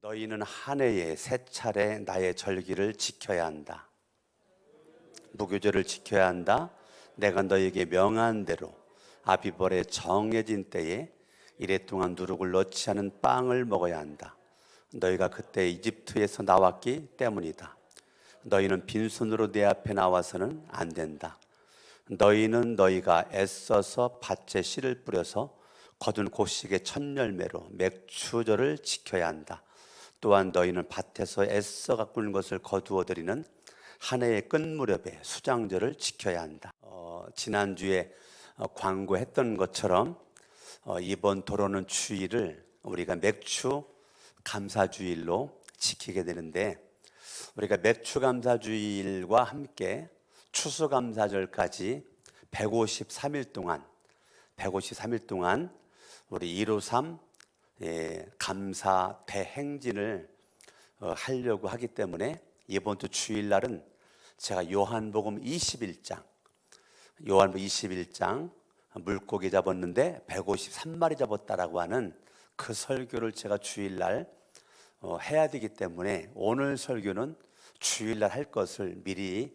너희는 한 해에 세 차례 나의 절기를 지켜야 한다. 무교절을 지켜야 한다. 내가 너희에게 명한 대로 아비벌에 정해진 때에 이래 동안 누룩을 넣지 않은 빵을 먹어야 한다. 너희가 그때 이집트에서 나왔기 때문이다. 너희는 빈손으로 내 앞에 나와서는 안 된다. 너희는 너희가 애써서 밭에 씨를 뿌려서 거둔 곡식의 첫 열매로 맥추절을 지켜야 한다. 또한 너희는 밭에서 애써 가꾼 것을 거두어 들이는 한 해의 끝 무렵에 수장절을 지켜야 한다. 지난주에 광고했던 것처럼 이번 돌아오는 주일을 우리가 맥추 감사주일로 지키게 되는데, 우리가 맥추 감사주일과 함께 추수감사절까지 153일 동안 우리 153 감사 대행진을 하려고 하기 때문에 이번 주 주일날은 제가 요한복음 21장 물고기 잡았는데 153마리 잡았다라고 하는 그 설교를 제가 주일날 해야 되기 때문에 오늘 설교는 주일날 할 것을 미리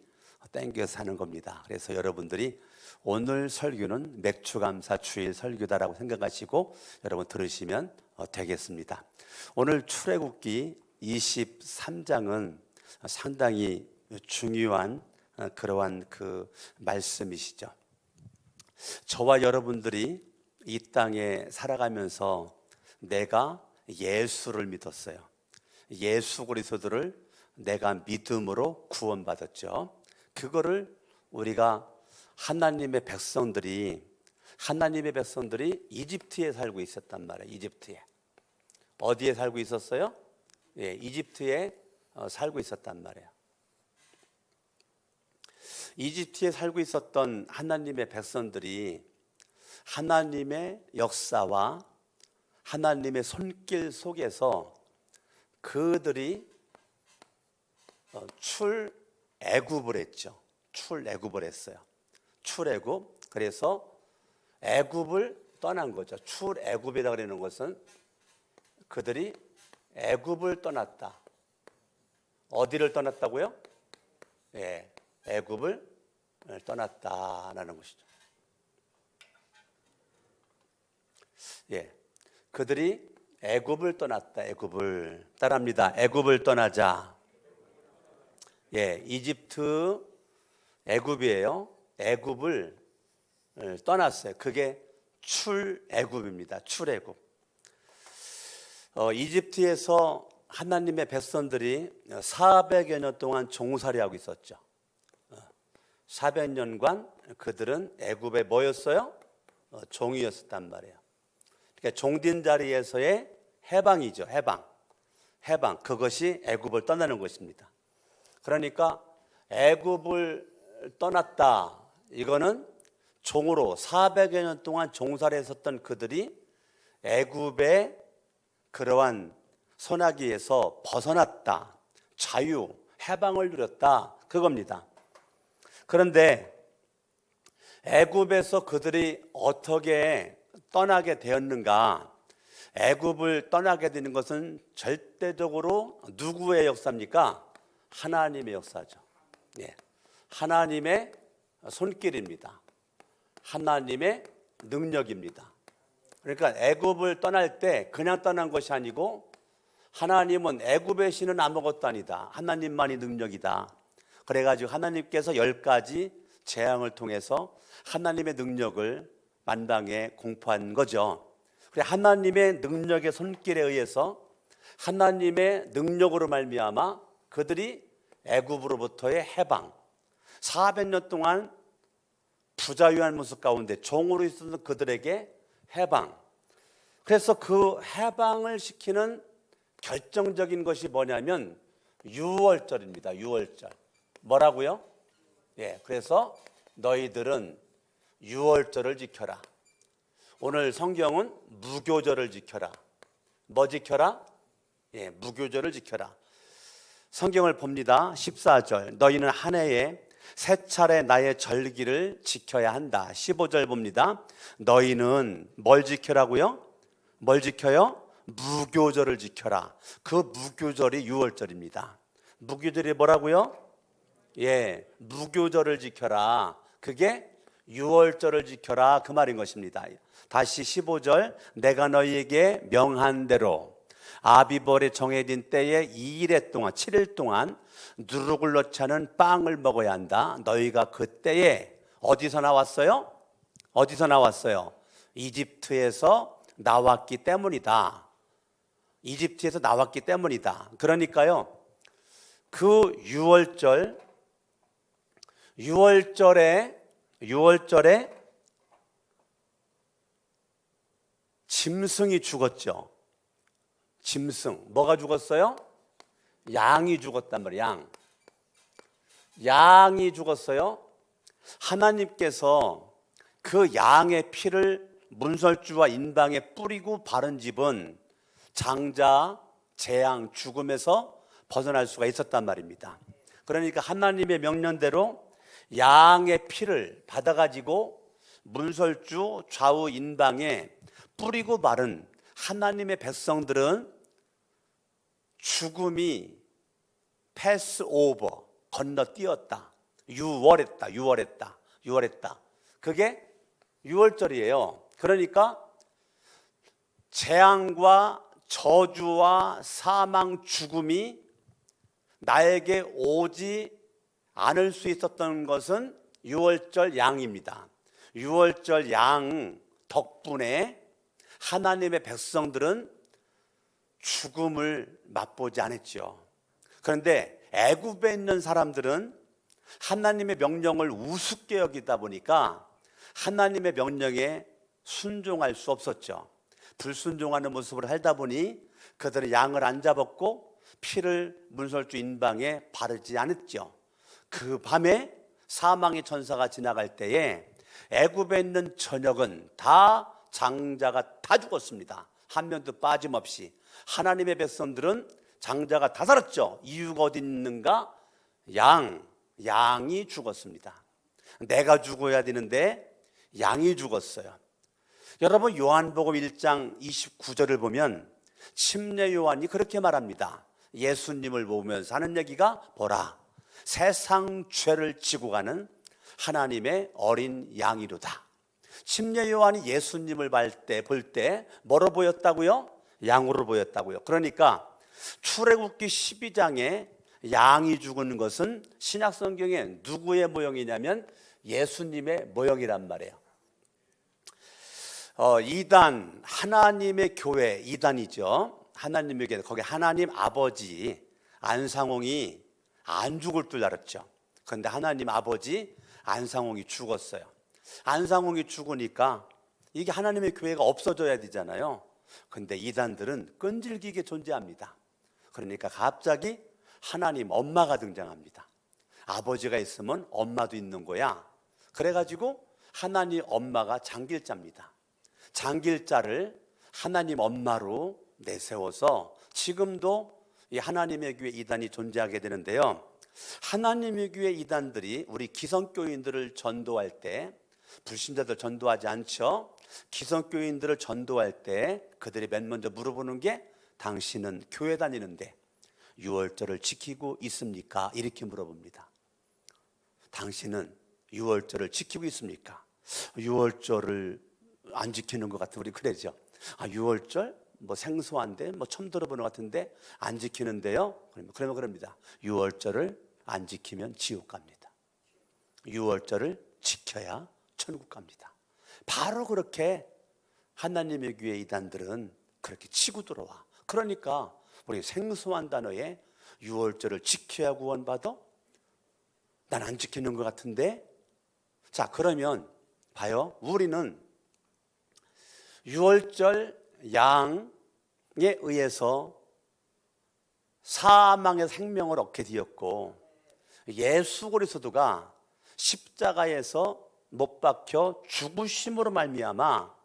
땡겨서 하는 겁니다. 그래서 여러분들이 오늘 설교는 맥추감사 주일 설교다라고 생각하시고 여러분 들으시면 되겠습니다. 오늘 출애굽기 23장은 상당히 중요한 그러한 그 말씀이시죠. 저와 여러분들이 이 땅에 살아가면서 내가 예수를 믿었어요. 예수 그리스도를 내가 믿음으로 구원받았죠. 그거를 우리가 하나님의 백성들이 이집트에 살고 있었단 말이에요. 이집트에. 어디에 살고 있었어요? 이집트에 살고 있었단 말이에요. 이집트에 살고 있었던 하나님의 백성들이 하나님의 역사와 하나님의 손길 속에서 그들이 출애굽을 했죠. 출애굽을 했어요. 출애굽. 그래서 애굽을 떠난 거죠. 출애굽이라고 하는 것은 그들이 애굽을 떠났다. 어디를 떠났다고요? 애굽을 떠났다라는 것이죠. 그들이 애굽을 떠났다. 애굽을 따라합니다. 애굽을 떠나자. 이집트 애굽이에요. 애굽을 떠났어요. 그게 출애굽입니다. 출애굽. 이집트에서 하나님의 백성들이 400여 년 동안 종살이하고 있었죠. 400년간 그들은 애굽에 뭐였어요? 종이었단 말이에요. 그러니까 종된 자리에서의 해방이죠. 해방. 그것이 애굽을 떠나는 것입니다. 그러니까 애굽을 떠났다. 이거는 종으로 400여 년 동안 종살이에 있었던 그들이 애굽의 그러한 소나기에서 벗어났다. 자유, 해방을 누렸다. 그겁니다. 그런데 애굽에서 그들이 어떻게 떠나게 되었는가? 애굽을 떠나게 되는 것은 절대적으로 누구의 역사입니까? 하나님의 역사죠. 하나님의 손길입니다. 하나님의 능력입니다. 그러니까 애굽을 떠날 때 그냥 떠난 것이 아니고 하나님은 애굽의 신은 아무것도 아니다. 하나님만이 능력이다. 그래가지고 하나님께서 10가지 재앙을 통해서 하나님의 능력을 만방에 공포한 거죠. 그래, 하나님의 능력의 손길에 의해서 하나님의 능력으로 말미암아 그들이 애굽으로부터의 해방, 400년 동안 부자유한 모습 가운데 종으로 있었던 그들에게 해방. 그래서 그 해방을 시키는 결정적인 것이 뭐냐면 유월절입니다. 유월절. 뭐라고요? 그래서 너희들은 유월절을 지켜라. 오늘 성경은 무교절을 지켜라. 뭐 지켜라? 무교절을 지켜라. 성경을 봅니다. 14절. 너희는 한 해에 세 차례 나의 절기를 지켜야 한다. 15절 봅니다. 너희는 뭘 지켜라고요? 뭘 지켜요? 무교절을 지켜라. 그 무교절이 유월절입니다. 무교절이 뭐라고요? 예, 무교절을 지켜라. 그게 유월절을 지켜라 그 말인 것입니다. 다시 15절, 내가 너희에게 명한 대로 아비벌에 정해진 때에 2일 동안 7일 동안 누룩을 넣지 않은 빵을 먹어야 한다. 너희가 그때에 어디서 나왔어요? 어디서 나왔어요? 이집트에서 나왔기 때문이다. 이집트에서 나왔기 때문이다. 그러니까요, 그 유월절에 짐승이 죽었죠. 짐승, 뭐가 죽었어요? 양이 죽었단 말이에요. 양이 죽었어요. 하나님께서 그 양의 피를 문설주와 인방에 뿌리고 바른 집은 장자, 재앙, 죽음에서 벗어날 수가 있었단 말입니다. 그러니까 하나님의 명령대로 양의 피를 받아가지고 문설주 좌우 인방에 뿌리고 바른 하나님의 백성들은 죽음이 패스오버, 건너뛰었다. 유월했다. 그게 유월절이에요. 그러니까 재앙과 저주와 사망, 죽음이 나에게 오지 않을 수 있었던 것은 유월절 양입니다. 유월절 양 덕분에 하나님의 백성들은 죽음을 맛보지 않았죠. 그런데 애굽에 있는 사람들은 하나님의 명령을 우습게 여기다 보니까 하나님의 명령에 순종할 수 없었죠. 불순종하는 모습을 살다 보니 그들은 양을 안 잡았고 피를 문설주 인방에 바르지 않았죠. 그 밤에 사망의 천사가 지나갈 때에 애굽에 있는 전역은 다 장자가 다 죽었습니다. 한 명도 빠짐없이. 하나님의 백성들은 장자가 다 살았죠. 이유가 어디 있는가? 양이 죽었습니다. 내가 죽어야 되는데 양이 죽었어요. 여러분, 요한복음 1장 29절을 보면 침례 요한이 그렇게 말합니다. 예수님을 보면서 하는 얘기가, 보라, 세상 죄를 지고 가는 하나님의 어린 양이로다. 침례 요한이 예수님을 볼 때 뭐로 보였다고요? 양으로 보였다고요. 그러니까 출애굽기 12장에 양이 죽은 것은 신약 성경에 누구의 모형이냐면 예수님의 모형이란 말이에요. 이단, 하나님의 교회, 이단이죠. 하나님의 교회, 거기 하나님 아버지 안상홍이 안 죽을 줄 알았죠. 그런데 하나님 아버지 안상홍이 죽었어요. 안상홍이 죽으니까 이게 하나님의 교회가 없어져야 되잖아요. 그런데 이단들은 끈질기게 존재합니다. 그러니까 갑자기 하나님 엄마가 등장합니다. 아버지가 있으면 엄마도 있는 거야. 그래가지고 하나님 엄마가 장길자입니다. 장길자를 하나님 엄마로 내세워서 지금도 이 하나님의 교회 이단이 존재하게 되는데요. 하나님의 교회 이단들이 우리 기성교인들을 전도할 때, 불신자들 전도하지 않죠. 기성교인들을 전도할 때 그들이 맨 먼저 물어보는 게, 당신은 교회 다니는데 유월절을 지키고 있습니까? 이렇게 물어봅니다. 당신은 유월절을 지키고 있습니까? 유월절을 안 지키는 것 같은, 우리 그러죠. 유월절? 뭐 생소한데, 뭐 처음 들어보는 것 같은데 안 지키는데요. 그러면 그럽니다. 유월절을 안 지키면 지옥 갑니다. 유월절을 지켜야 천국 갑니다. 바로 그렇게 하나님의 교회 이단들은 그렇게 치고 들어와. 그러니까 우리 생소한 단어에 유월절을 지켜야 구원받아? 난 안 지키는 것 같은데? 자, 그러면 봐요. 우리는 유월절 양에 의해서 사망의 생명을 얻게 되었고, 예수 그리스도가 십자가에서 못 박혀 죽으심으로 말미암아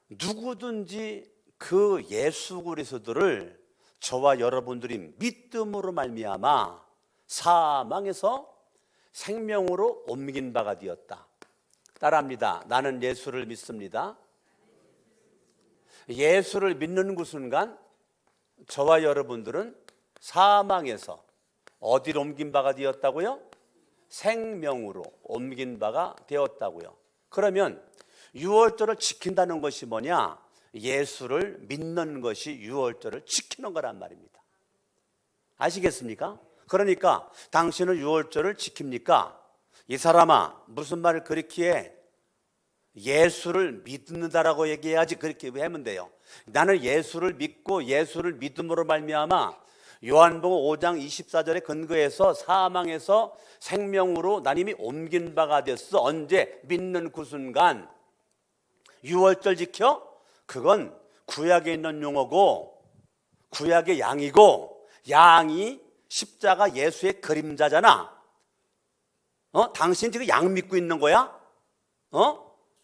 누구든지 그 예수 그리스도를 저와 여러분들이 믿음으로 말미암아 사망에서 생명으로 옮긴 바가 되었다. 따라합니다. 나는 예수를 믿습니다. 예수를 믿는 그 순간 저와 여러분들은 사망에서 어디로 옮긴 바가 되었다고요? 생명으로 옮긴 바가 되었다고요. 그러면 유월절을 지킨다는 것이 뭐냐? 예수를 믿는 것이 유월절을 지키는 거란 말입니다. 아시겠습니까? 그러니까 당신은 유월절을 지킵니까? 이 사람아, 무슨 말을 그렇게 해? 예수를 믿는다라고 얘기해야지. 그렇게 하면 돼요. 나는 예수를 믿고 예수를 믿음으로 말미암아 요한복음 5장 24절에 근거해서 사망에서 생명으로 난 이미 옮긴 바가 됐어. 언제? 믿는 그 순간. 유월절 지켜? 그건 구약에 있는 용어고, 구약의 양이고, 양이 십자가 예수의 그림자잖아. 당신 지금 양 믿고 있는 거야?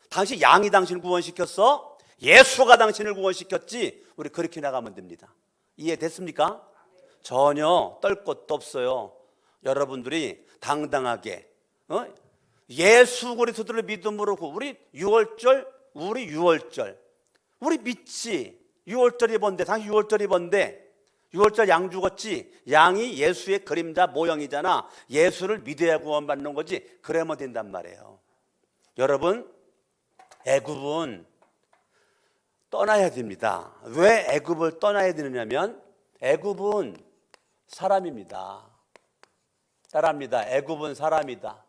당신 양이 당신을 구원시켰어? 예수가 당신을 구원시켰지. 우리 그렇게 나가면 됩니다. 이해됐습니까? 전혀 떨 것도 없어요. 여러분들이 당당하게 예수 그리스도를 믿음으로 우리 유월절 우리 믿지. 유월절이 뭔데? 당신 유월절이 뭔데? 유월절 양 죽었지. 양이 예수의 그림자 모형이잖아. 예수를 믿어야 구원받는 거지. 그러면 된단 말이에요. 여러분, 애굽은 떠나야 됩니다. 왜 애굽을 떠나야 되느냐면 애굽은 사람입니다. 따라합니다. 애굽은 사람이다.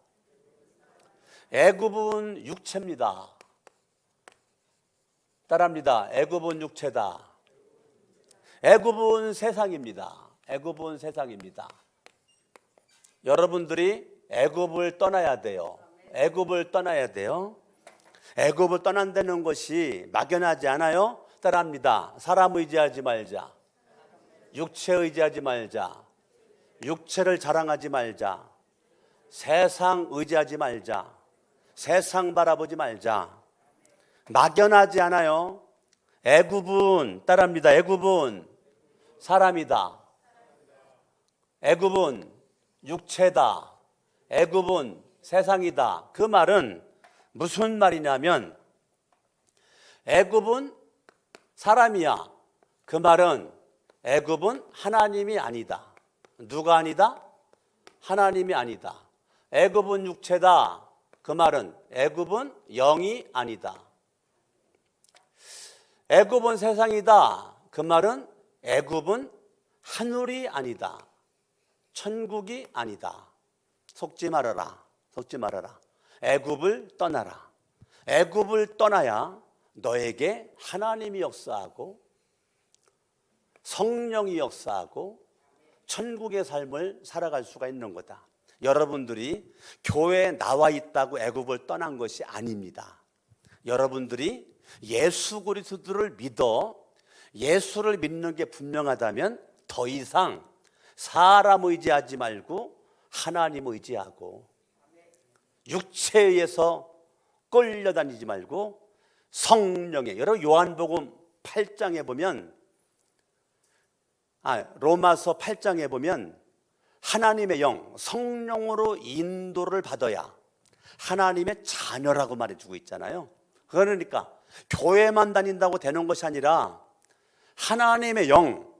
애굽은 육체입니다. 따라합니다. 애굽은 육체다. 애굽은 세상입니다. 애굽은 세상입니다. 여러분들이 애굽을 떠나야 돼요. 애굽을 떠나야 돼요. 애굽을 떠난다는 것이 막연하지 않아요? 따라합니다. 사람 의지하지 말자. 육체 의지하지 말자. 육체를 자랑하지 말자. 세상 의지하지 말자. 세상 바라보지 말자. 막연하지 않아요? 애굽은 따라합니다. 애굽은 사람이다. 애굽은 육체다. 애굽은 세상이다. 그 말은 무슨 말이냐면 애굽은 사람이야. 그 말은 애굽은 하나님이 아니다. 누가 아니다? 하나님이 아니다. 애굽은 육체다. 그 말은 애굽은 영이 아니다. 애굽은 세상이다. 그 말은 애굽은 하늘이 아니다. 천국이 아니다. 속지 말아라. 속지 말아라. 애굽을 떠나라. 애굽을 떠나야 너에게 하나님이 역사하고 성령이 역사하고 천국의 삶을 살아갈 수가 있는 거다. 여러분들이 교회에 나와 있다고 애굽을 떠난 것이 아닙니다. 여러분들이 예수 그리스도를 믿어 예수를 믿는 게 분명하다면 더 이상 사람 의지하지 말고 하나님 의지하고 육체에 의해서 끌려다니지 말고 성령에, 여러분 요한복음 8장에 보면 로마서 8장에 보면 하나님의 영, 성령으로 인도를 받아야 하나님의 자녀라고 말해주고 있잖아요. 그러니까 교회만 다닌다고 되는 것이 아니라 하나님의 영,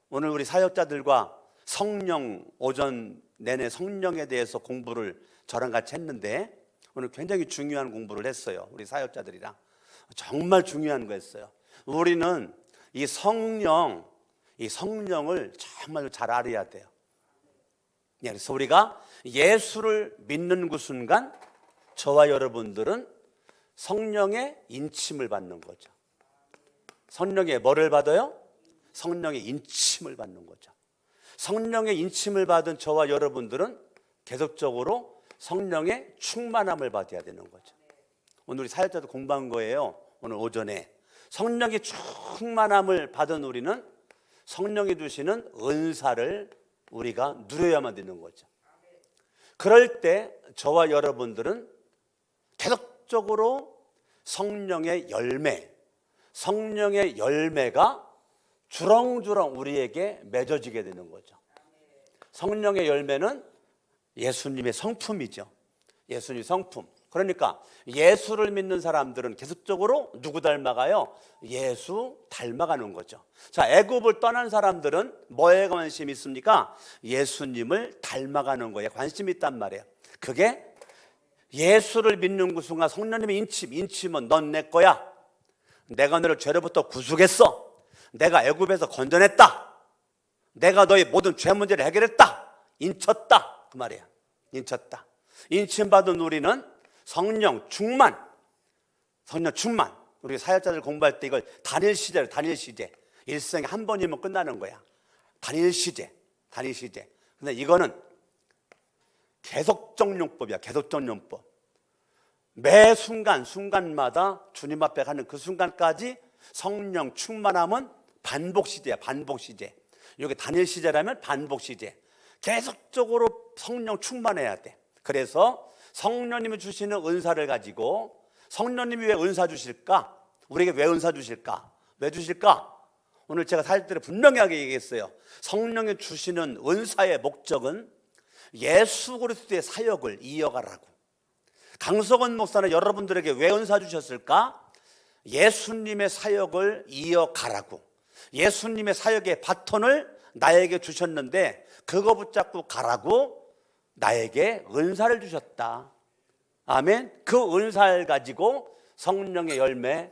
오늘 우리 사역자들과 성령 오전 내내 성령에 대해서 공부를 저랑 같이 했는데 오늘 굉장히 중요한 공부를 했어요. 우리 사역자들이랑 정말 중요한 거였어요. 우리는 이 성령을 정말 잘 알아야 돼요. 그래서 우리가 예수를 믿는 그 순간 저와 여러분들은 성령의 인침을 받는 거죠. 성령의 뭐를 받아요? 성령의 인침을 받는 거죠. 성령의 인침을 받은 저와 여러분들은 계속적으로 성령의 충만함을 받아야 되는 거죠. 오늘 우리 사역자도 공부한 거예요. 오늘 오전에 성령의 충만함을 받은 우리는 성령이 주시는 은사를 우리가 누려야만 되는 거죠. 그럴 때 저와 여러분들은 계속적으로 성령의 열매가 주렁주렁 우리에게 맺어지게 되는 거죠. 성령의 열매는 예수님의 성품이죠. 예수님의 성품. 그러니까 예수를 믿는 사람들은 계속적으로 누구 닮아가요? 예수 닮아가는 거죠. 자, 애굽을 떠난 사람들은 뭐에 관심이 있습니까? 예수님을 닮아가는 거에 관심이 있단 말이에요. 그게 예수를 믿는 그 순간 성령님의 인침은 넌 내 거야. 내가 너를 죄로부터 구속했어. 내가 애굽에서 건져냈다. 내가 너의 모든 죄 문제를 해결했다. 인쳤다. 그 말이야. 인쳤다. 인침받은 우리는 성령 충만. 우리 사역자들 공부할 때 이걸 단일 시제로 일생에 한 번이면 끝나는 거야. 단일 시제. 근데 이거는 계속적 용법이야. 계속적 용법. 매 순간마다 주님 앞에 가는 그 순간까지 성령 충만함은 반복 시제야. 이게 단일 시제라면 반복 시제. 계속적으로 성령 충만해야 돼. 그래서 성령님이 주시는 은사를 가지고, 성령님이 왜 은사 주실까? 우리에게 왜 은사 주실까? 왜 주실까? 오늘 제가 사역들에 분명하게 얘기했어요. 성령이 주시는 은사의 목적은 예수 그리스도의 사역을 이어가라고. 강석원 목사는 여러분들에게 왜 은사 주셨을까? 예수님의 사역을 이어가라고. 예수님의 사역의 바톤을 나에게 주셨는데 그거 붙잡고 가라고 나에게 은사를 주셨다. 아멘. 그 은사를 가지고 성령의 열매,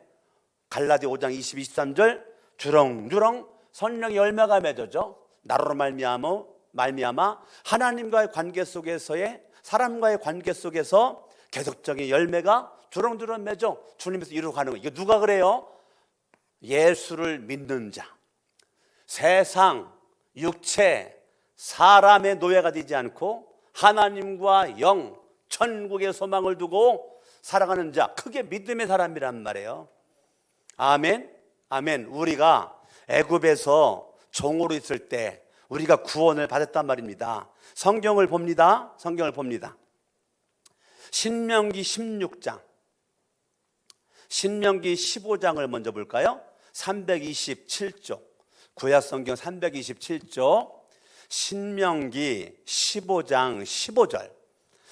갈라디 5장 20, 23절 주렁주렁 성령의 열매가 맺어져 나로 말미암아 하나님과의 관계 속에서의, 사람과의 관계 속에서 계속적인 열매가 주렁주렁 맺어 주님께서 이루어가는 거예요. 이거 누가 그래요? 예수를 믿는 자. 세상, 육체, 사람의 노예가 되지 않고 하나님과 영, 천국의 소망을 두고 살아가는 자, 그게 믿음의 사람이란 말이에요. 아멘. 우리가 애굽에서 종으로 있을 때 우리가 구원을 받았단 말입니다. 성경을 봅니다. 신명기 16장, 신명기 15장을 먼저 볼까요? 327쪽, 구약성경 327쪽, 신명기 15장 15절,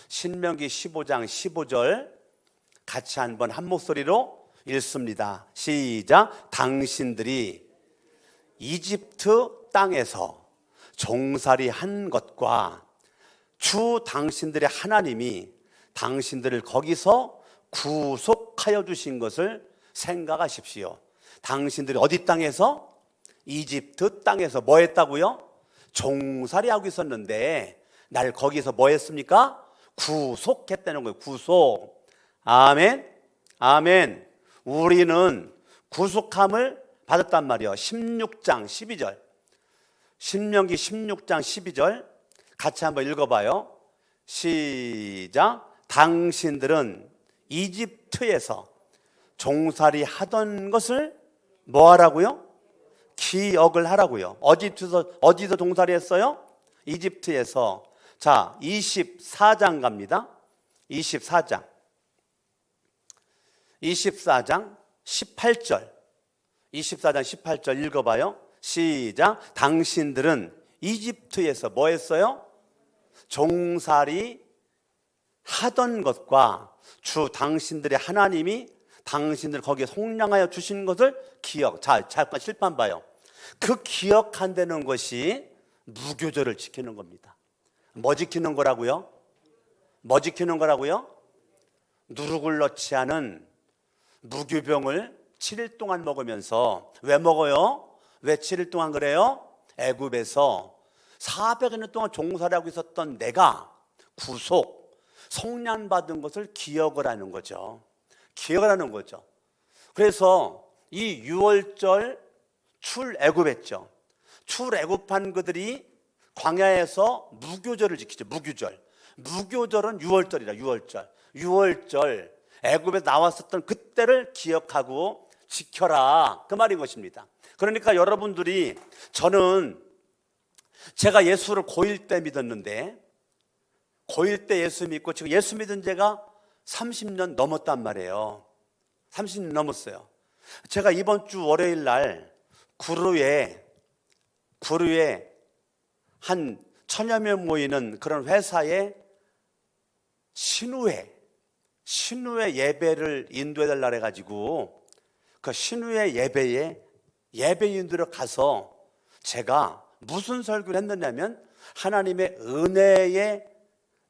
신명기 15장 15절 같이 한번 한 목소리로 읽습니다. 시작. 당신들이 이집트 땅에서 종살이 한 것과 주 당신들의 하나님이 당신들을 거기서 구속하여 주신 것을 생각하십시오. 당신들이 어디 땅에서? 이집트 땅에서 뭐 했다고요? 종살이 하고 있었는데 날 거기서 뭐 했습니까? 구속했다는 거예요. 구속. 아멘. 우리는 구속함을 받았단 말이에요. 16장 12절, 신명기 16장 12절 같이 한번 읽어봐요. 시작. 당신들은 이집트에서 종살이 하던 것을 뭐 하라고요? 기억을 하라고요. 어디서 종살이 했어요? 이집트에서. 자, 24장 갑니다. 24장 18절, 24장 18절 읽어봐요. 시작. 당신들은 이집트에서 뭐 했어요? 종살이 하던 것과 주 당신들의 하나님이 당신들 거기에 속량하여 주신 것을 기억. 자, 잠깐 실판 봐요. 그 기억한다는 것이 무교절을 지키는 겁니다. 뭐 지키는 거라고요? 누룩을 넣지 않은 무교병을 7일 동안 먹으면서. 왜 먹어요? 왜 7일 동안 그래요? 애굽에서 400년 동안 종살이하고 있었던 내가 구속, 속량받은 것을 기억을 하는 거죠. 그래서 이 6월절 출애굽했죠. 출애굽한 그들이 광야에서 무교절을 지키죠. 무교절은 6월절이라. 6월절 애굽에서 나왔었던 그때를 기억하고 지켜라, 그 말인 것입니다. 그러니까 여러분들이, 제가 예수를 고1 때 믿었는데, 고1 때 예수 믿고 지금 예수 믿은 지가 30년 넘었단 말이에요. 30년 넘었어요. 제가 이번 주 월요일 날 구루에 한 1000여 명 모이는 그런 회사의 신우회, 신우의 예배를 인도해 달라 해가지고 그 신우의 예배에 예배인들을 가서 제가 무슨 설교를 했느냐면 하나님의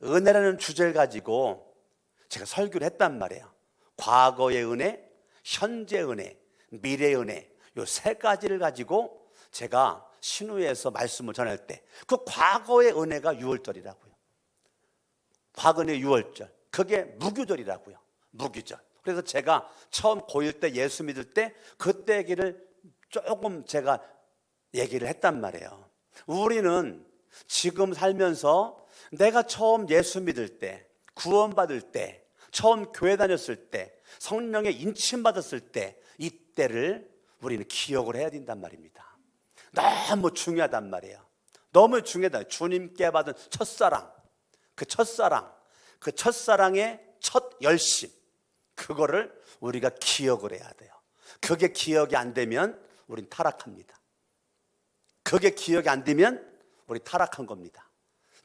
은혜라는 주제를 가지고 제가 설교를 했단 말이에요. 과거의 은혜, 현재 은혜, 미래의 은혜, 이 세 가지를 가지고 제가 신우에서 말씀을 전할 때 그 과거의 은혜가 유월절이라고요. 과거의 유월절, 그게 무교절이라고요. 무교절. 그래서 제가 처음 고1 때 예수 믿을 때 그때 얘기를 조금 제가 얘기를 했단 말이에요. 우리는 지금 살면서 내가 처음 예수 믿을 때, 구원받을 때, 처음 교회 다녔을 때, 성령의 인침받았을 때, 이때를 우리는 기억을 해야 된단 말입니다. 너무 중요하단 말이에요. 너무 중요하다. 주님께 받은 첫사랑, 그 첫사랑의 첫 열심, 그거를 우리가 기억을 해야 돼요. 그게 기억이 안 되면 우린 타락합니다. 그게 기억이 안 되면 우리 타락한 겁니다.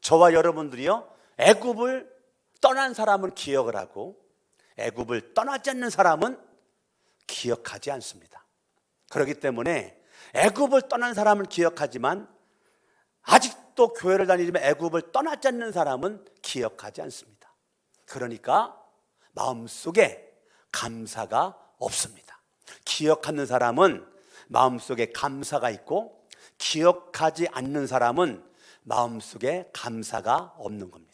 저와 여러분들이요, 애굽을 떠난 사람은 기억을 하고 애굽을 떠나지 않는 사람은 기억하지 않습니다. 그렇기 때문에 애굽을 떠난 사람은 기억하지만 아직도 교회를 다니지만 애굽을 떠나지 않는 사람은 기억하지 않습니다. 그러니까 마음속에 감사가 없습니다. 기억하는 사람은 마음속에 감사가 있고 기억하지 않는 사람은 마음속에 감사가 없는 겁니다.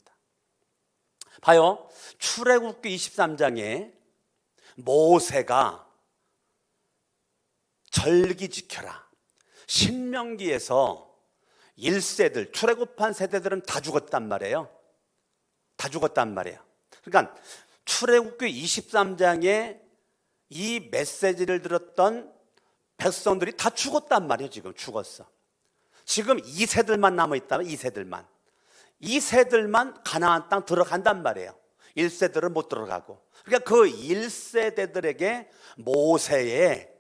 봐요. 출애굽기 23장에 모세가 절기 지켜라. 신명기에서 1세들, 출애굽한 세대들은 다 죽었단 말이에요. 다 죽었단 말이에요. 그러니까 출애굽기 23장에 이 메시지를 들었던 백성들이 다 죽었단 말이에요. 지금 죽었어. 지금 2세들만 남아있다면 2세들만 가나안 땅 들어간단 말이에요. 1세들은 못 들어가고. 그러니까 그 1세대들에게 모세의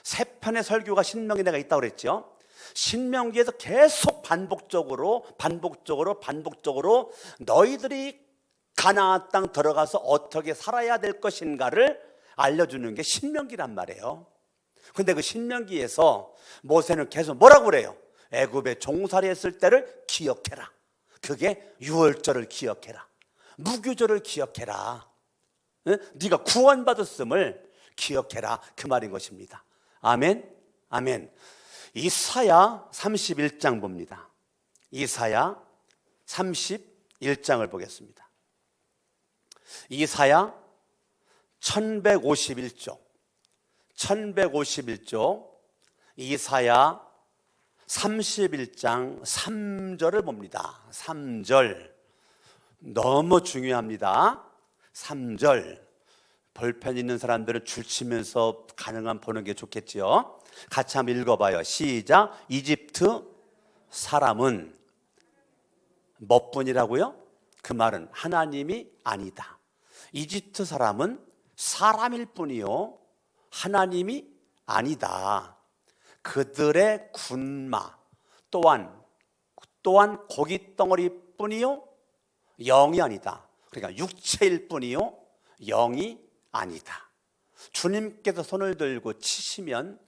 세 편의 설교가 신명기에가 있다고 그랬죠. 신명기에서 계속 반복적으로 너희들이 가나안 땅 들어가서 어떻게 살아야 될 것인가를 알려주는 게 신명기란 말이에요. 근데 그 신명기에서 모세는 계속 뭐라고 그래요? 애굽에 종살이 했을 때를 기억해라. 그게 유월절을 기억해라. 무교절을 기억해라. 네가 구원받았음을 기억해라. 그 말인 것입니다. 아멘. 아멘. 이사야 31장 봅니다. 이사야 31장을 보겠습니다. 이사야 1151쪽 이사야 31장 3절을 봅니다. 3절 너무 중요합니다. 3절 볼펜 있는 사람들은 줄 치면서 가능한 보는 게 좋겠지요. 같이 한번 읽어봐요. 시작. 이집트 사람은 뭐뿐이라고요? 그 말은 하나님이 아니다. 이집트 사람은 사람일 뿐이요 하나님이 아니다. 그들의 군마 또한 고깃덩어리 뿐이요 영이 아니다. 그러니까 육체일 뿐이요 영이 아니다. 주님께서 손을 들고 치시면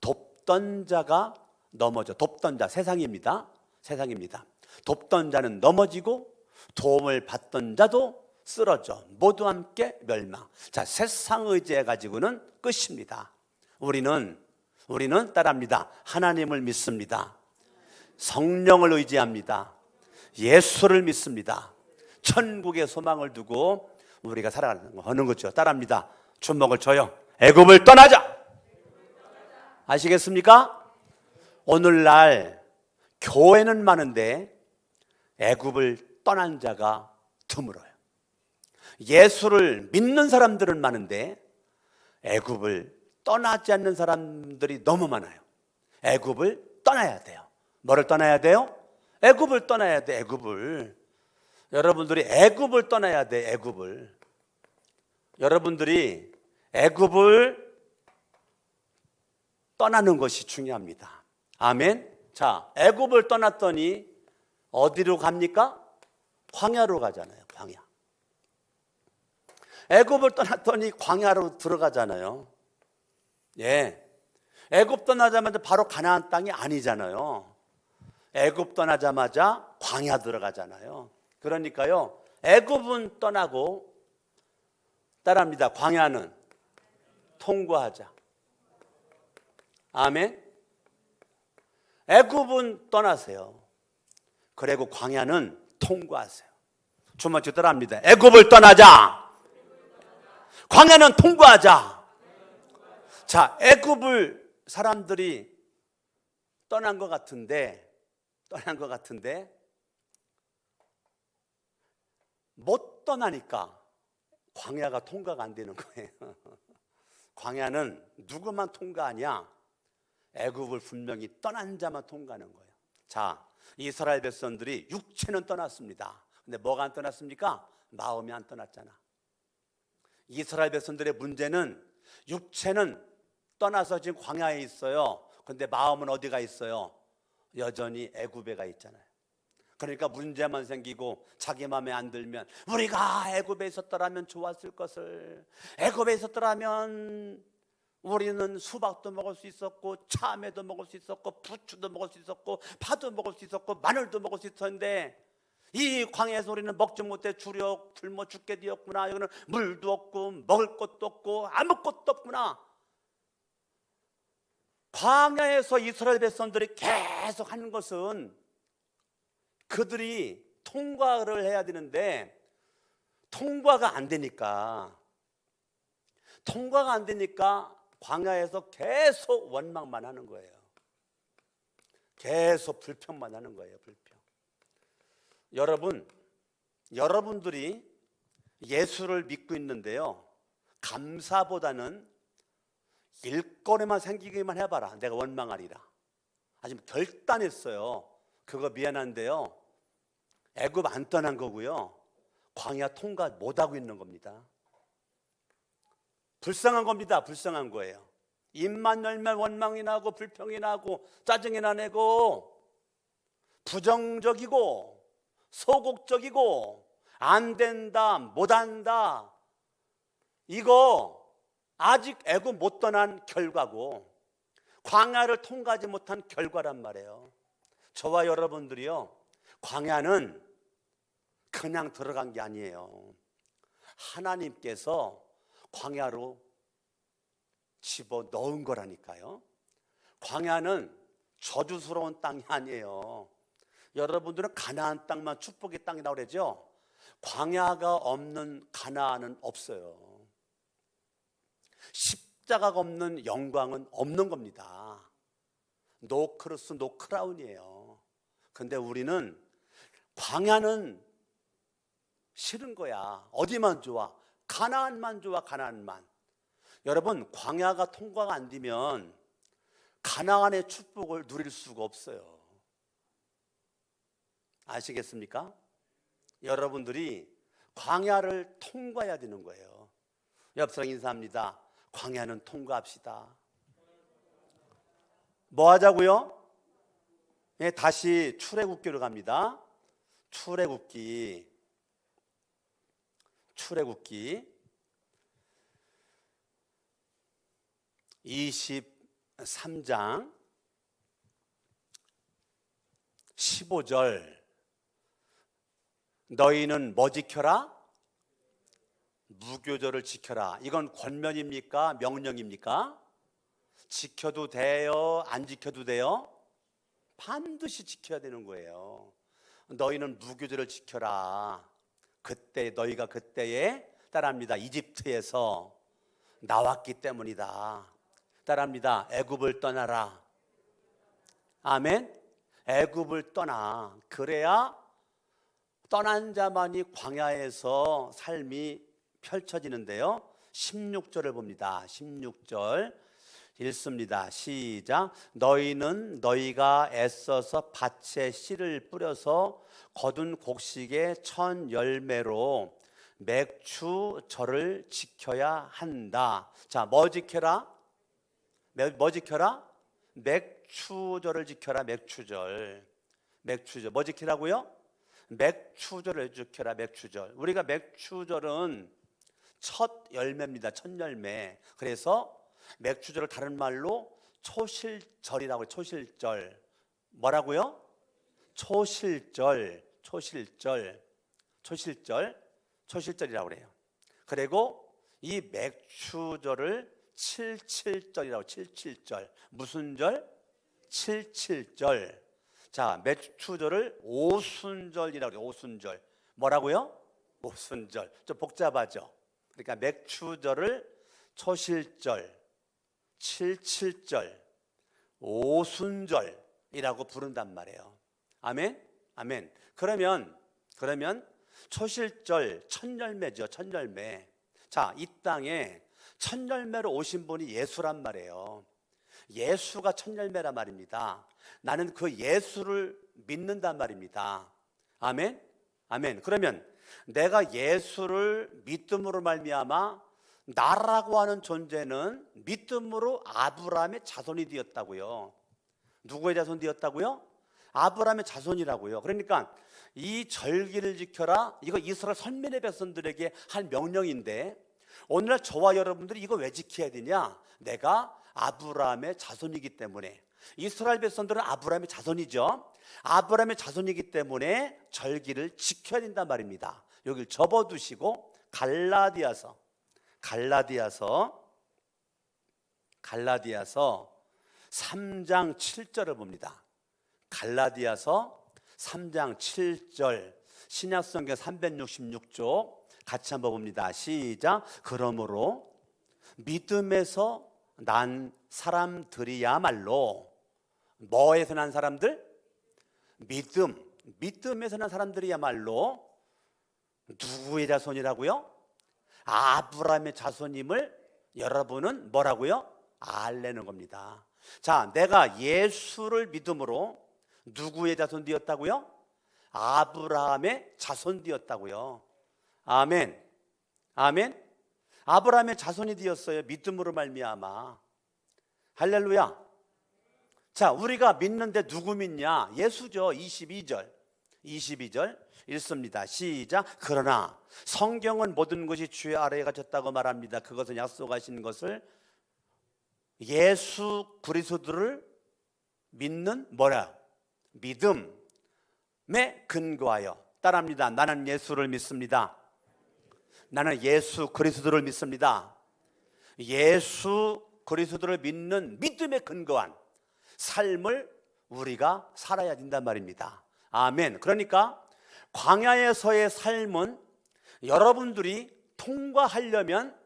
돕던 자가 넘어져. 돕던 자 세상입니다. 돕던 자는 넘어지고 도움을 받던 자도 쓰러져. 모두 함께 멸망. 자, 세상 의지해 가지고는 끝입니다. 우리는 따라합니다. 하나님을 믿습니다. 성령을 의지합니다. 예수를 믿습니다. 천국의 소망을 두고 우리가 살아가는 거죠. 따라합니다. 주먹을 져요. 애굽을 떠나자. 아시겠습니까? 오늘날 교회는 많은데 애굽을 떠난 자가 드물어요. 예수를 믿는 사람들은 많은데 애굽을 떠나지 않는 사람들이 너무 많아요. 애굽을 떠나야 돼요. 뭐를 떠나야 돼요? 애굽을 떠나야 돼. 애굽을. 여러분들이 애굽을 떠나야 돼. 애굽을. 여러분들이 애굽을 떠나는 것이 중요합니다. 아멘. 자, 애굽을 떠났더니 어디로 갑니까? 광야로 가잖아요. 광야. 애굽을 떠났더니 광야로 들어가잖아요. 예, 애굽 떠나자마자 바로 가나안 땅이 아니잖아요. 애굽 떠나자마자 광야 들어가잖아요. 그러니까요, 애굽은 떠나고 따라합니다. 광야는 통과하자. 아멘. 애굽은 떠나세요. 그리고 광야는 통과하세요. 주만 주 따라합니다. 애굽을 떠나자. 광야는 통과하자. 자, 애굽을 사람들이 떠난 것 같은데 못 떠나니까 광야가 통과가 안 되는 거예요. 광야는 누구만 통과하냐? 애굽을 분명히 떠난 자만 통과하는 거예요. 자, 이스라엘 백성들이 육체는 떠났습니다. 근데 뭐가 안 떠났습니까? 마음이 안 떠났잖아. 이스라엘 백성들의 문제는 육체는 떠나서 지금 광야에 있어요. 근데 마음은 어디가 있어요? 여전히 애굽에 가 있잖아요. 그러니까 문제만 생기고 자기 마음에 안 들면 우리가 애굽에 있었더라면 좋았을 것을, 애굽에 있었더라면 우리는 수박도 먹을 수 있었고 참외도 먹을 수 있었고 부추도 먹을 수 있었고 파도 먹을 수 있었고 마늘도 먹을 수 있었는데 이 광야에서 우리는 먹지 못해 굶어 죽게 되었구나. 여기는 물도 없고 먹을 것도 없고 아무것도 없구나. 광야에서 이스라엘 백성들이 계속 하는 것은 그들이 통과를 해야 되는데 통과가 안 되니까 광야에서 계속 원망만 하는 거예요. 계속 불평만 하는 거예요. 불평. 여러분들이 예수를 믿고 있는데요, 감사보다는 일거리만 생기기만 해봐라. 내가 원망하리라. 하지만 결단했어요. 그거 미안한데요, 애굽 안 떠난 거고요, 광야 통과 못하고 있는 겁니다. 불쌍한 겁니다. 불쌍한 거예요. 입만 열면 원망이 나고 불평이 나고 짜증이 나고 부정적이고 소극적이고 안 된다, 못한다. 이거 아직 애굽 못 떠난 결과고 광야를 통과하지 못한 결과란 말이에요. 저와 여러분들이요, 광야는 그냥 들어간 게 아니에요. 하나님께서 광야로 집어넣은 거라니까요. 광야는 저주스러운 땅이 아니에요. 여러분들은 가나안 땅만 축복의 땅이라고 그러죠. 광야가 없는 가나안은 없어요. 십자가가 없는 영광은 없는 겁니다. 노 크로스 노 크라운이에요. 근데 우리는 광야는 싫은 거야. 어디만 좋아? 가나안만 좋아. 가나안만. 여러분, 광야가 통과가 안 되면 가나안의 축복을 누릴 수가 없어요. 아시겠습니까? 여러분들이 광야를 통과해야 되는 거예요. 옆 사람 인사합니다. 광야는 통과합시다. 뭐 하자고요? 네, 다시 출애굽기로 갑니다. 출애굽기 23장 15절. 너희는 뭐 지켜라? 무교절을 지켜라. 이건 권면입니까? 명령입니까? 지켜도 돼요? 안 지켜도 돼요? 반드시 지켜야 되는 거예요. 너희는 무교절을 지켜라. 너희가 그때에 따라합니다. 이집트에서 나왔기 때문이다. 따라합니다. 애굽을 떠나라. 아멘. 애굽을 떠나. 그래야 떠난 자만이 광야에서 삶이 펼쳐지는데요. 16절을 봅니다. 16절 읽습니다. 시작. 너희는 너희가 애써서 밭에 씨를 뿌려서 거둔 곡식의 첫 열매로 맥추절을 지켜야 한다. 자, 뭐 지켜라? 뭐 지켜라? 맥추절을 지켜라. 맥추절. 뭐 지키라고요? 맥추절을 지켜라. 맥추절. 우리가 맥추절은 첫 열매입니다. 첫 열매. 그래서 맥주절을 다른 말로 초실절이라고 해요. 초실절. 뭐라고요? 초실절. 초실절이라고 그래요. 그리고 이 맥주절을 칠칠절이라고. 칠칠절. 무슨 절? 칠칠절. 자, 맥주절을 오순절이라고 해요. 오순절. 뭐라고요? 오순절. 좀 복잡하죠. 그러니까 맥주절을 초실절, 칠칠절, 오순절이라고 부른단 말이에요. 아멘? 아멘. 그러면 초실절 첫 열매죠. 첫 열매. 자, 이 땅에 첫 열매로 오신 분이 예수란 말이에요. 예수가 첫 열매란 말입니다. 나는 그 예수를 믿는단 말입니다. 아멘? 아멘. 그러면 내가 예수를 믿음으로 말미암아 나라고 하는 존재는 믿음으로 아브라함의 자손이 되었다고요. 누구의 자손이 되었다고요? 아브라함의 자손이라고요. 그러니까 이 절기를 지켜라, 이거 이스라엘 선민의 백성들에게 한 명령인데, 오늘날 저와 여러분들이 이거 왜 지켜야 되냐? 내가 아브라함의 자손이기 때문에. 이스라엘 백성들은 아브라함의 자손이죠. 아브라함의 자손이기 때문에 절기를 지켜야 된단 말입니다. 여기를 접어두시고 갈라디아서 3장 7절을 봅니다. 갈라디아서 3장 7절, 신약성경 366쪽 같이 한번 봅니다. 시작. 그러므로 믿음에서 난 사람들이야말로, 뭐에서 난 사람들? 믿음에서 난 사람들이야말로 누구의 자손이라고요? 아브라함의 자손임을 여러분은 뭐라고요? 알려는 겁니다. 자, 내가 예수를 믿음으로 누구의 자손 되었다고요? 아브라함의 자손 되었다고요. 아멘. 아멘. 아브라함의 자손이 되었어요. 믿음으로 말미암아. 할렐루야. 자, 우리가 믿는데 누구 믿냐? 예수죠. 22절 읽습니다. 시작. 그러나 성경은 모든 것이 주의 아래에 갇혔다고 말합니다. 그것은 약속하신 것을, 예수 그리스도를 믿는 믿음에 근거하여. 따라합니다. 나는 예수를 믿습니다. 나는 예수 그리스도를 믿습니다. 예수 그리스도를 믿는 믿음에 근거한 삶을 우리가 살아야 된단 말입니다. 아멘. 그러니까 광야에서의 삶은 여러분들이 통과하려면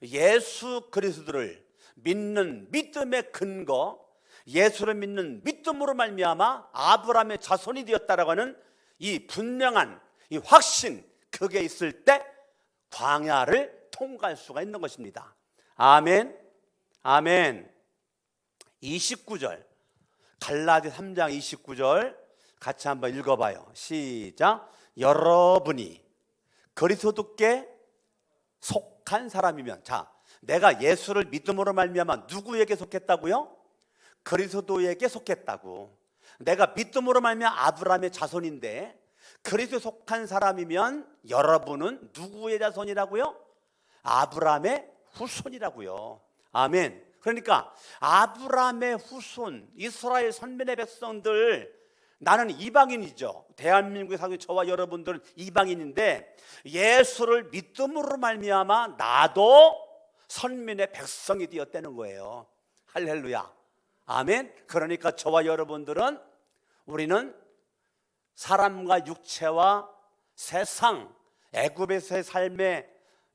예수 그리스도를 믿는 믿음의 근거, 예수를 믿는 믿음으로 말미암아 아브라함의 자손이 되었다라고 하는 이 분명한 이 확신, 그게 있을 때 광야를 통과할 수가 있는 것입니다. 아멘. 아멘. 29절, 갈라디 3장 29절 같이 한번 읽어봐요. 시작. 여러분이 그리스도께 속한 사람이면, 자, 내가 예수를 믿음으로 말미암아 누구에게 속했다고요? 그리스도에게 속했다고. 내가 믿음으로 말미암아 아브라함의 자손인데 그리스도에 속한 사람이면 여러분은 누구의 자손이라고요? 아브라함의 후손이라고요. 아멘. 그러니까 아브라함의 후손, 이스라엘 선민의 백성들, 나는 이방인이죠. 대한민국에 사는 저와 여러분들은 이방인인데 예수를 믿음으로 말미암아 나도 선민의 백성이 되었다는 거예요. 할렐루야. 아멘. 그러니까 저와 여러분들은, 우리는 사람과 육체와 세상, 애굽에서의 삶에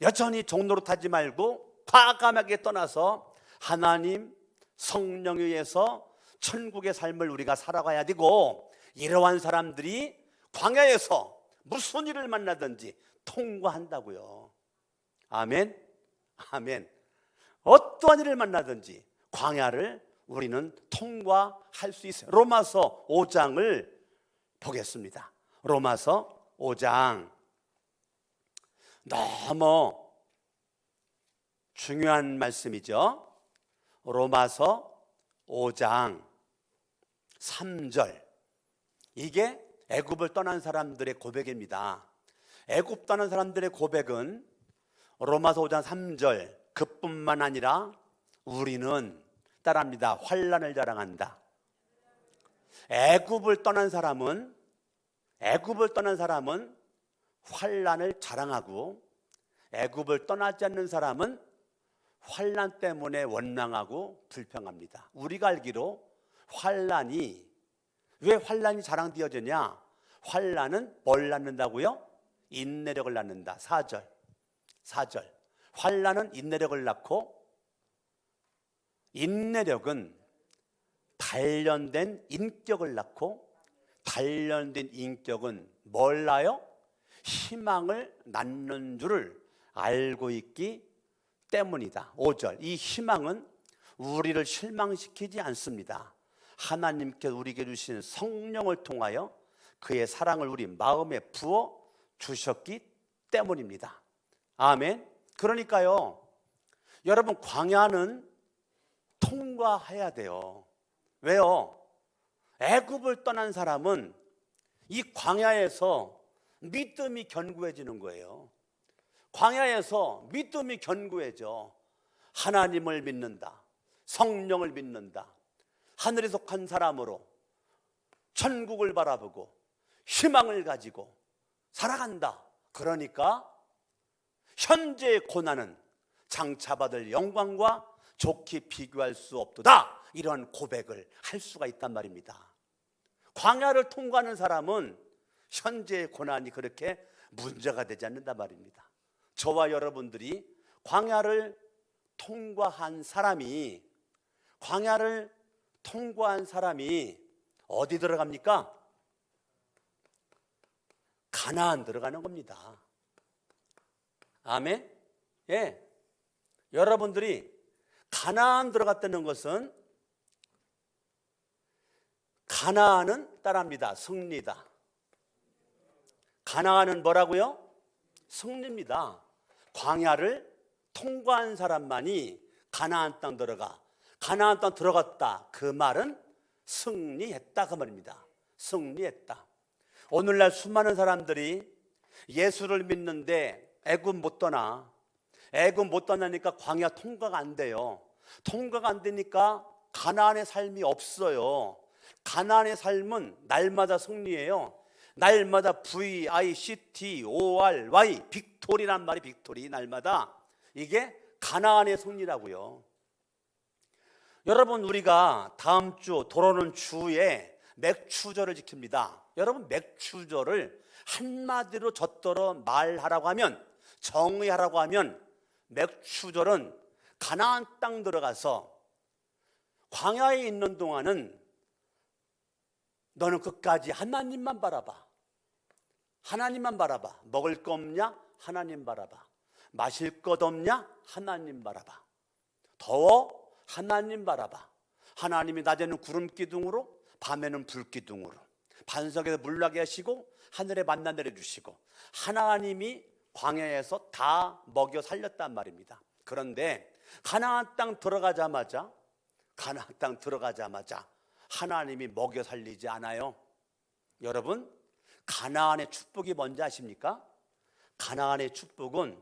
여전히 종노릇하지 말고 과감하게 떠나서 하나님 성령에 의해서 천국의 삶을 우리가 살아가야 되고, 이러한 사람들이 광야에서 무슨 일을 만나든지 통과한다고요. 아멘. 아멘. 어떠한 일을 만나든지 광야를 우리는 통과할 수 있어요. 로마서 5장을 보겠습니다. 로마서 5장, 너무 중요한 말씀이죠. 로마서 5장 3절, 이게 애굽을 떠난 사람들의 고백입니다. 애굽 떠난 사람들의 고백은 로마서 5장 3절 그뿐만 아니라 우리는 따라합니다. 환난을 자랑한다. 애굽을 떠난 사람은 환난을 자랑하고 애굽을 떠나지 않는 사람은 환난 때문에 원망하고 불평합니다. 우리가 알기로 왜 환난이 자랑되어지냐? 환난은 뭘 낳는다고요? 인내력을 낳는다. 4절 환난은 인내력을 낳고 인내력은 단련된 인격을 낳고 단련된 인격은 뭘 낳아요? 희망을 낳는 줄을 알고 있기 때문이다. 5절 이 희망은 우리를 실망시키지 않습니다. 하나님께서 우리에게 주신 성령을 통하여 그의 사랑을 우리 마음에 부어 주셨기 때문입니다. 아멘. 그러니까요, 여러분 광야는 통과해야 돼요. 왜요? 애굽을 떠난 사람은 이 광야에서 믿음이 견고해지는 거예요. 광야에서 믿음이 견고해져. 하나님을 믿는다. 성령을 믿는다. 하늘에 속한 사람으로 천국을 바라보고 희망을 가지고 살아간다. 그러니까 현재의 고난은 장차받을 영광과 좋게 비교할 수 없도다. 이런 고백을 할 수가 있단 말입니다. 광야를 통과하는 사람은 현재의 고난이 그렇게 문제가 되지 않는단 말입니다. 저와 여러분들이 광야를 통과한 사람이 어디 들어갑니까? 가나안 들어가는 겁니다. 아멘? 예. 여러분들이 가나안 들어갔다는 것은 가나안은 따라합니다. 승리다. 가나안은 뭐라고요? 승리입니다. 광야를 통과한 사람만이 가나안 땅 들어가. 가나안 땅 들어갔다. 그 말은 승리했다 그 말입니다. 승리했다. 오늘날 수많은 사람들이 예수를 믿는데 애굽 못 떠나니까 광야 통과가 안 돼요. 통과가 안 되니까 가나안의 삶이 없어요. 가나안의 삶은 날마다 승리예요. 날마다 VICTORY 빅토리란 말이 빅토리. 날마다 이게 가나안의 승리라고요. 여러분, 우리가 다음 주 돌아오는 주에 맥추절을 지킵니다. 여러분, 맥추절을 한마디로 젖도록 말하라고 하면, 정의하라고 하면 맥추절은 가나안 땅 들어가서 광야에 있는 동안은 너는 끝까지 하나님만 바라봐. 하나님만 바라봐. 먹을 거 없냐? 하나님 바라봐. 마실 것 없냐? 하나님 바라봐. 더워? 하나님 바라봐. 하나님이 낮에는 구름 기둥으로 밤에는 불 기둥으로 반석에서 물 나게 하시고 하늘에 만나 내려주시고 하나님이 광야에서 다 먹여 살렸단 말입니다. 그런데 가나안 땅 들어가자마자 하나님이 먹여 살리지 않아요. 여러분, 가나안의 축복이 뭔지 아십니까? 가나안의 축복은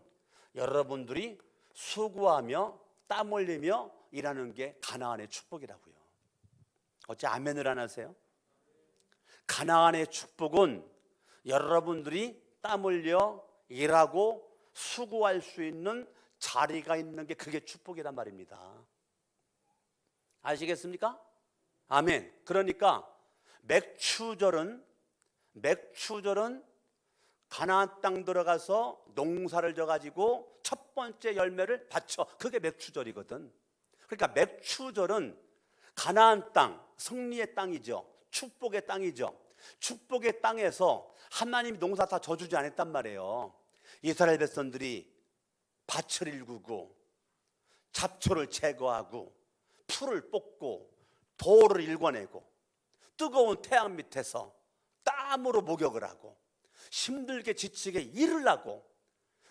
여러분들이 수고하며 땀 흘리며 일하는 게 가나안의 축복이라고요. 어째 아멘을 안 하세요? 가나안의 축복은 여러분들이 땀 흘려 일하고 수고할 수 있는 자리가 있는 게 그게 축복이란 말입니다. 아시겠습니까? 아멘. 그러니까 맥추절은 가나안 땅 들어가서 농사를 져가지고 첫 번째 열매를 바쳐. 그게 맥추절이거든. 그러니까 맥추절은 가나안 땅, 승리의 땅이죠. 축복의 땅이죠. 축복의 땅에서 하나님이 농사 다 져주지 않았단 말이에요. 이스라엘 백성들이 밭을 일구고 잡초를 제거하고 풀을 뽑고 돌을 일궈내고 뜨거운 태양 밑에서 땀으로 목욕을 하고 힘들게 지치게 일을 하고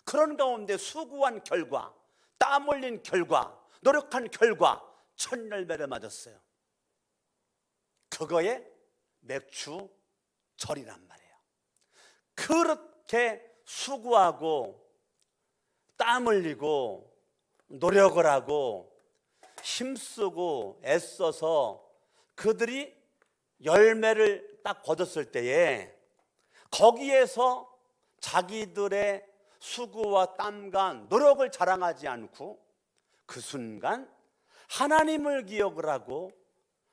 그런 가운데 수고한 결과, 땀 흘린 결과, 노력한 결과 첫 열매를 맞았어요. 그거에 맥추절이란 말이에요. 그렇게 수고하고 땀 흘리고 노력을 하고 힘쓰고 애써서 그들이 열매를 딱 거뒀을 때에 거기에서 자기들의 수고와 땀과 노력을 자랑하지 않고 그 순간 하나님을 기억을 하고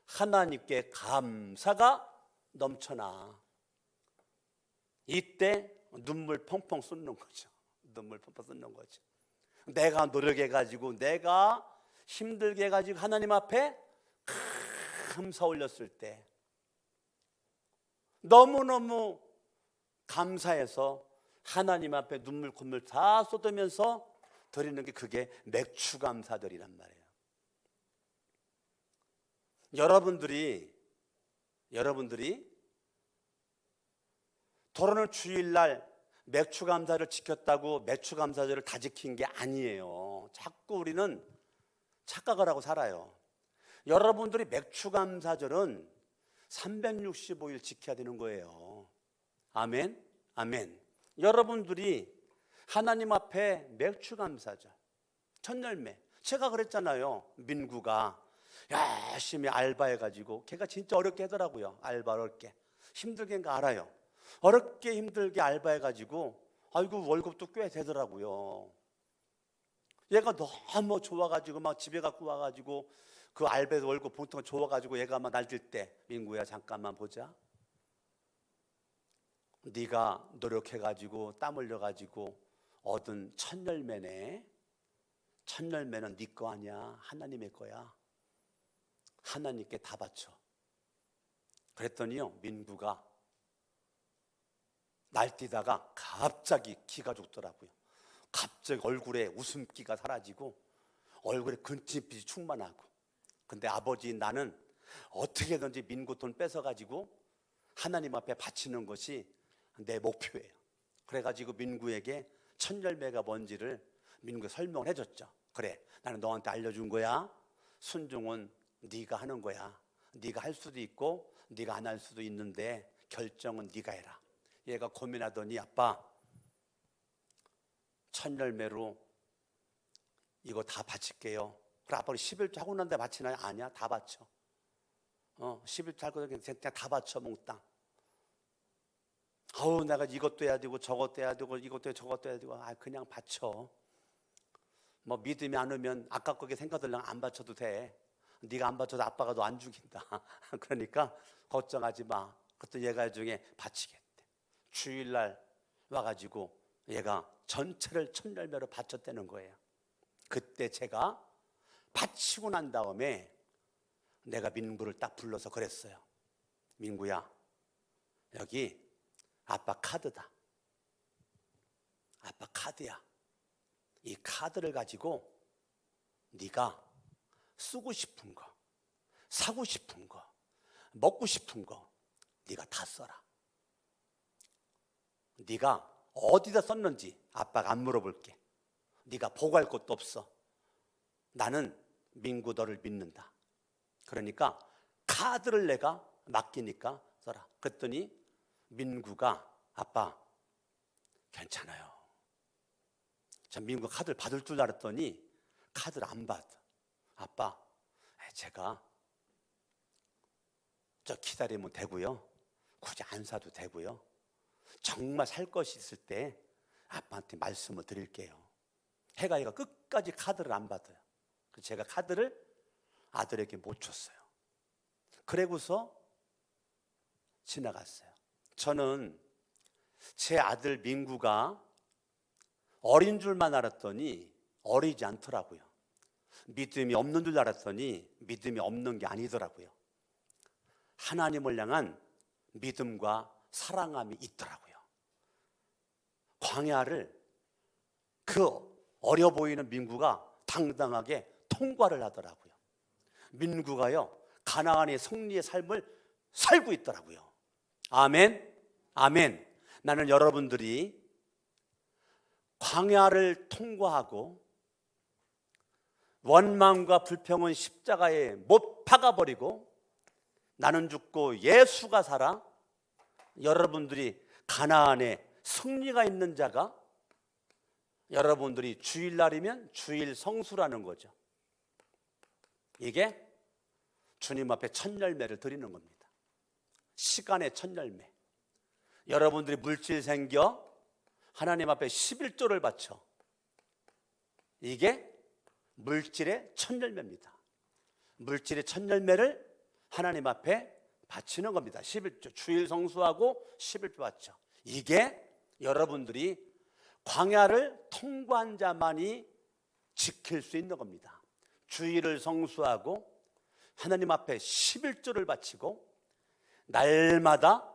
하나님께 감사가 넘쳐나. 이때 눈물 펑펑 쏟는 거죠. 눈물 펑펑 쏟는 거죠. 내가 노력해가지고 내가 힘들게 해가지고 하나님 앞에 감사 올렸을 때 너무너무 감사해서 하나님 앞에 눈물 콧물 다 쏟으면서 드리는 게 그게 맥주 감사들이란 말이에요. 여러분들이 도로는 주일날 맥주 감사를 지켰다고 맥주 감사절을 다 지킨 게 아니에요. 자꾸 우리는 착각을 하고 살아요. 여러분들이 맥주 감사절은 365일 지켜야 되는 거예요. 아멘, 아멘. 여러분들이 하나님 앞에 맥주 감사절, 첫 열매. 제가 그랬잖아요. 민구가 열심히 알바해가지고 걔가 진짜 어렵게 하더라고요. 알바 어렵게 힘들게 한 거 알아요. 어렵게 힘들게 알바해가지고 아이고 월급도 꽤 되더라고요. 얘가 너무 좋아가지고 막 집에 갖고 와가지고 그 알바에서 월급 보통 좋아가지고 얘가 막 날뛸 때 민구야 잠깐만 보자. 네가 노력해가지고 땀 흘려가지고 얻은 첫 열매네. 첫 열매는 네 거 아니야. 하나님의 거야. 하나님께 다 바쳐. 그랬더니요 민구가 날뛰다가 갑자기 기가 죽더라고요. 갑자기 얼굴에 웃음기가 사라지고 얼굴에 근친빛이 충만하고. 근데 아버지 나는 어떻게든지 민구 돈 뺏어가지고 하나님 앞에 바치는 것이 내 목표예요. 그래가지고 민구에게 첫 열매가 뭔지를 민구가 설명을 해줬죠. 그래 나는 너한테 알려준 거야. 순종은 네가 하는 거야. 네가 할 수도 있고 네가 안 할 수도 있는데 결정은 네가 해라. 얘가 고민하더니 아빠 첫 열매로 이거 다 바칠게요. 그래 아빠 11조 하고 난 데 바치나요? 아니야 다 바쳐. 11조 할 거 그냥 다 바쳐 몽땅. 아우 내가 이것도 해야 되고 저것도 해야 되고 이것도 해야 저것도 해야 되고 그냥 바쳐. 뭐 믿음이 안 오면 아깝게 생각들랑 안 바쳐도 돼. 네가 안 바쳐도 아빠가 너 안 죽인다. 그러니까 걱정하지 마. 그것도 얘가 중에 바치겠대. 주일날 와가지고 얘가 전체를 첫 열매로 바쳤다는 거예요. 그때 제가 바치고 난 다음에 내가 민구를 딱 불러서 그랬어요. 민구야 여기 아빠 카드다. 아빠 카드야. 이 카드를 가지고 네가 쓰고 싶은 거, 사고 싶은 거, 먹고 싶은 거 네가 다 써라. 네가 어디다 썼는지 아빠가 안 물어볼게. 네가 보고할 것도 없어. 나는 민구 너를 믿는다. 그러니까 카드를 내가 맡기니까 써라. 그랬더니 민구가 아빠 괜찮아요. 자, 민구가 카드를 받을 줄 알았더니 카드를 안 받아. 아빠 제가 저 기다리면 되고요. 굳이 안 사도 되고요. 정말 살 것이 있을 때 아빠한테 말씀을 드릴게요. 얘가 끝까지 카드를 안 받아요. 그래서 제가 카드를 아들에게 못 줬어요. 그러고서 지나갔어요. 저는 제 아들 민구가 어린 줄만 알았더니 어리지 않더라고요. 믿음이 없는 줄 알았더니 믿음이 없는 게 아니더라고요. 하나님을 향한 믿음과 사랑함이 있더라고요. 광야를 그 어려 보이는 민구가 당당하게 통과를 하더라고요. 민구가요 가나안의 승리의 삶을 살고 있더라고요. 아멘, 아멘. 나는 여러분들이 광야를 통과하고 원망과 불평은 십자가에 못 박아버리고 나는 죽고 예수가 살아 여러분들이 가나안에 승리가 있는 자가 여러분들이 주일날이면 주일 성수라는 거죠. 이게 주님 앞에 첫 열매를 드리는 겁니다. 시간의 첫 열매. 여러분들이 물질 생겨 하나님 앞에 11조를 바쳐. 이게 물질의 첫 열매입니다. 물질의 첫 열매를 하나님 앞에 바치는 겁니다. 11조. 주일 성수하고 11조 바쳐. 이게 여러분들이 광야를 통과한 자만이 지킬 수 있는 겁니다. 주일을 성수하고 하나님 앞에 11조를 바치고 날마다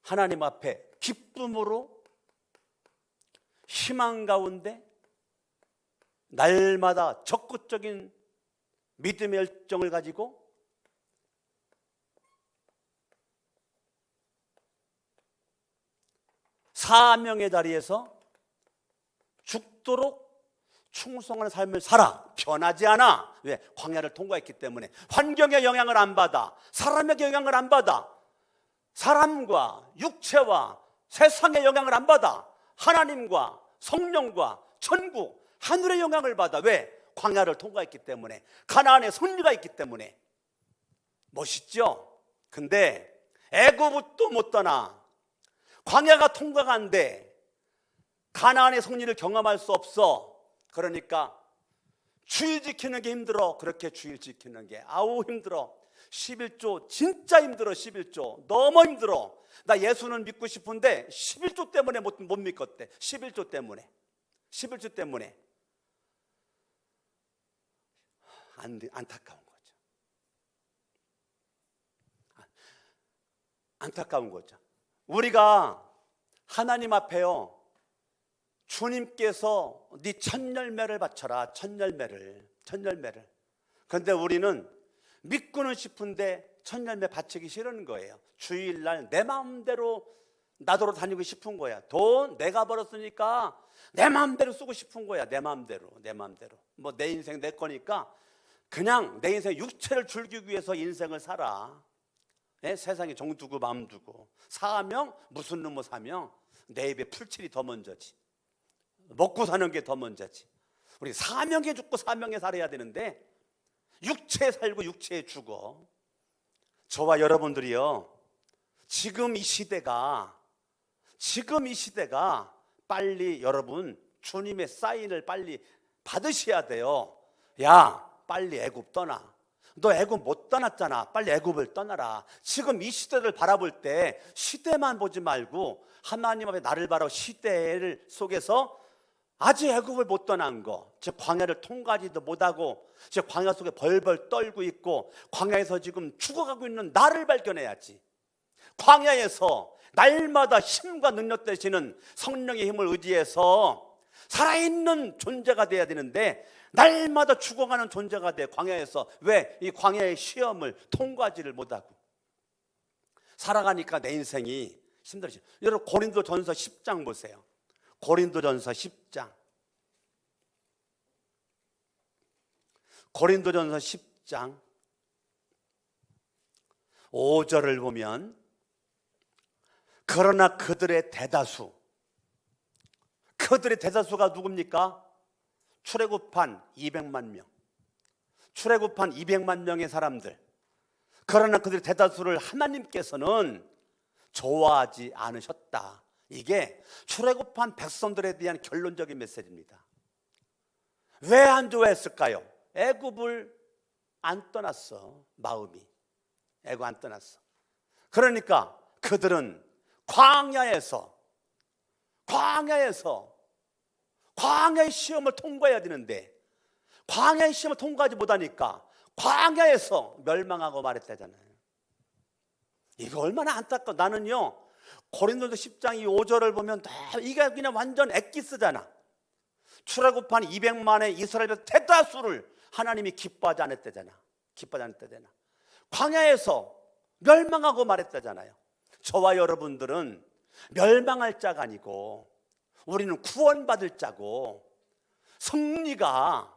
하나님 앞에 기쁨으로 희망 가운데 날마다 적극적인 믿음의 열정을 가지고 사명의 자리에서 죽도록 충성하는 삶을 살아. 변하지 않아. 왜? 광야를 통과했기 때문에. 환경의 영향을 안 받아. 사람에게 영향을 안 받아. 사람과 육체와 세상의 영향을 안 받아. 하나님과 성령과 천국, 하늘의 영향을 받아. 왜? 광야를 통과했기 때문에. 가나안의 승리가 있기 때문에. 멋있죠? 근데 애굽도 못 떠나. 광야가 통과가 안 돼. 가나안의 승리를 경험할 수 없어. 그러니까 주일 지키는 게 힘들어. 그렇게 주일 지키는 게 아우 힘들어. 11조 진짜 힘들어. 11조 너무 힘들어. 나 예수는 믿고 싶은데 11조 때문에 못 믿겠대. 11조 때문에. 11조 때문에 안타까운 거죠. 안타까운 거죠. 우리가 하나님 앞에요, 주님께서 네 첫 열매를 바쳐라. 첫 열매를. 그런데 우리는 믿고는 싶은데 첫 열매 바치기 싫은 거예요. 주일날 내 마음대로 나더러 다니고 싶은 거야. 돈 내가 벌었으니까 내 마음대로 쓰고 싶은 거야. 내 마음대로. 뭐 내 인생 내 거니까 그냥 내 인생 육체를 즐기기 위해서 인생을 살아. 세상에 정 두고 마음 두고. 사명 무슨 놈의 사명? 내 입에 풀칠이 더 먼저지. 먹고 사는 게 더 먼저지. 우리 사명에 죽고 사명에 살아야 되는데 육체에 살고 육체에 죽어. 저와 여러분들이요, 지금 이 시대가 빨리 여러분 주님의 사인을 빨리 받으셔야 돼요. 야, 빨리 애굽 떠나. 너 애굽 못 떠났잖아. 빨리 애굽을 떠나라. 지금 이 시대를 바라볼 때 시대만 보지 말고 하나님 앞에 나를 바라보 시대를 속에서 아직 애굽을 못 떠난 거, 즉 광야를 통과하지도 못하고 즉 광야 속에 벌벌 떨고 있고 광야에서 지금 죽어가고 있는 나를 발견해야지. 광야에서 날마다 힘과 능력 되시는 성령의 힘을 의지해서 살아있는 존재가 돼야 되는데 날마다 죽어가는 존재가 돼. 광야에서. 왜? 이 광야의 시험을 통과하지를 못하고 살아가니까 내 인생이 힘들어지. 여러분 고린도전서 10장 보세요. 고린도전서 10장. 고린도전서 10장 5절을 보면, 그러나 그들의 대다수가 누굽니까? 출애굽한 200만 명. 출애굽한 200만 명의 사람들. 그러나 그들의 대다수를 하나님께서는 좋아하지 않으셨다. 이게 출애굽한 백성들에 대한 결론적인 메시지입니다. 왜 안 좋아했을까요? 애굽을 안 떠났어. 마음이 애굽 안 떠났어. 그러니까 그들은 광야에서 광야의 시험을 통과해야 되는데 광야의 시험을 통과하지 못하니까 광야에서 멸망하고 말했다잖아요. 이거 얼마나 안타까워. 나는요, 고린도서 10장 이 5절을 보면 이게 그냥 완전 엑기스잖아. 출애굽한 200만의 이스라엘의 대다수를 하나님이 기뻐하지 않았다잖아. 광야에서 멸망하고 말했다잖아요. 저와 여러분들은 멸망할 자가 아니고 우리는 구원받을 자고, 승리가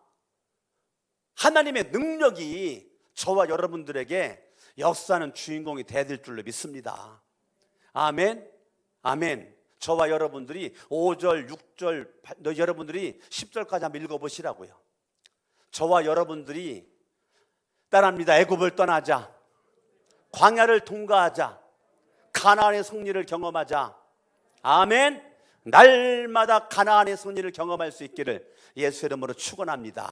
하나님의 능력이 저와 여러분들에게 역사하는 주인공이 되어야 될 줄로 믿습니다. 아멘. 아멘. 저와 여러분들이 5절, 6절, 여러분들이 10절까지 한번 읽어보시라고요. 저와 여러분들이 따라합니다. 애굽을 떠나자, 광야를 통과하자, 가나안의 승리를 경험하자. 아멘. 날마다 가나안의 승리를 경험할 수 있기를 예수 이름으로 축원합니다.